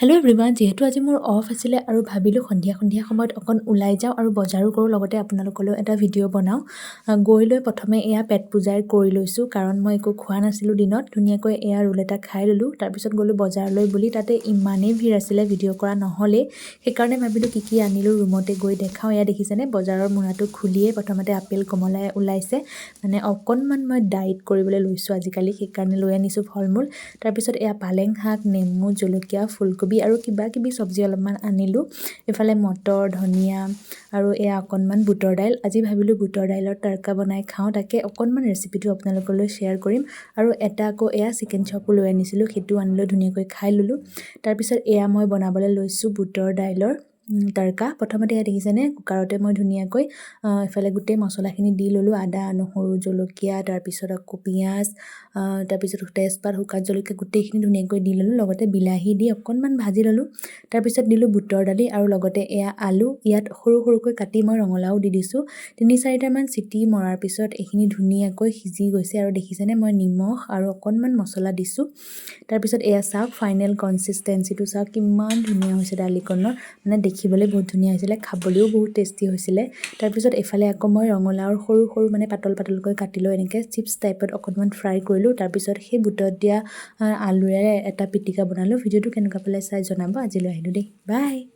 Hello' everyone, যিহেতু আজি মোৰ অফ আছিলে আৰু ভাবিলোঁ সন্ধিয়া সময়ত অকণ ওলাই যাওঁ আৰু বজাৰো কৰোঁ, লগতে আপোনালোকলৈও এটা ভিডিঅ' বনাওঁ। গৈ লৈ প্ৰথমে এয়া পেট পূজাই কৰি লৈছোঁ, কাৰণ মই একো খোৱা নাছিলোঁ দিনত। ধুনীয়াকৈ এয়া ৰোল এটা খাই ল'লোঁ। তাৰপিছত গ'লোঁ বজাৰলৈ বুলি, তাতে ইমানেই ভিৰ আছিলে ভিডিঅ' কৰা নহ'লেই। সেইকাৰণে ভাবিলোঁ কি আনিলোঁ ৰুমতে গৈ দেখাওঁ। এয়া দেখিছেনে, বজাৰৰ মোনাটো খুলিয়ে প্ৰথমতে আপেল কমলা ওলাইছে। মানে অকণমান মই ডায়েট কৰিবলৈ লৈছোঁ আজিকালি, সেইকাৰণে লৈ আনিছোঁ ফল মূল। তাৰপিছত এয়া পালেং শাক, নেমু, জলকীয়া, ফুলকবি আৰু কিবা কিবি চব্জি অলপমান আনিলোঁ। এইফালে মটৰ, ধনিয়া আৰু এয়া অকণমান বুটৰ দাইল। আজি ভাবিলোঁ বুটৰ দাইলৰ তড়কা বনাই খাওঁ, তাকে অকণমান ৰেচিপিটো আপোনালোকলৈ শ্বেয়াৰ কৰিম। আৰু এটা আকৌ এয়া চিকেন চপো লৈ আনিছিলোঁ, সেইটো আনিলৈ ধুনীয়াকৈ খাই ল'লোঁ। তাৰপিছত এয়া মই বনাবলৈ লৈছোঁ বুটৰ দাইলৰ তড়কা। প্ৰথমতে এয়া দেখিছেনে, কুকাৰতে মই ধুনীয়াকৈ এইফালে গোটেই মছলাখিনি দি ল'লোঁ। আদা, নহৰু, জলকীয়া, তাৰপিছত আকৌ পিঁয়াজ, তাৰপিছত তেজপাত, শুকান জলকীয়া গোটেইখিনি ধুনীয়াকৈ দি ল'লোঁ। লগতে বিলাহী দি অকণমান ভাজি ল'লোঁ। তাৰপিছত দিলোঁ বুটৰ দালি আৰু লগতে এয়া আলু। ইয়াত সৰু সৰুকৈ কাটি মই ৰঙালাও দি দিছোঁ। ৩-৪টামান চিটি মৰাৰ পিছত এইখিনি ধুনীয়াকৈ সিজি গৈছে আৰু দেখিছেনে, মই নিমখ আৰু অকণমান মছলা দিছোঁ। তাৰপিছত এয়া চাওক, ফাইনেল কনচিষ্টেঞ্চিটো চাওক, কিমান ধুনীয়া হৈছে দালিকণৰ। মানে দেখিবলৈ বহুত ধুনীয়া হৈছিলে, খাবলৈও বহুত টেষ্টি হৈছিলে। তাৰপিছত এইফালে আকৌ মই ৰঙালাওৰ সৰু সৰু মানে পাতলকৈ কাটি লৈ এনেকৈ চিপছ টাইপত অকণমান ফ্ৰাই কৰিলোঁ। তাৰপিছত সেই বুটত দিয়া আলুৰে এটা পিটিকা বনালোঁ। ভিডিঅ'টো কেনেকুৱা পালে চাই জনাব। আজিলৈ আহিলোঁ দেই, বাই।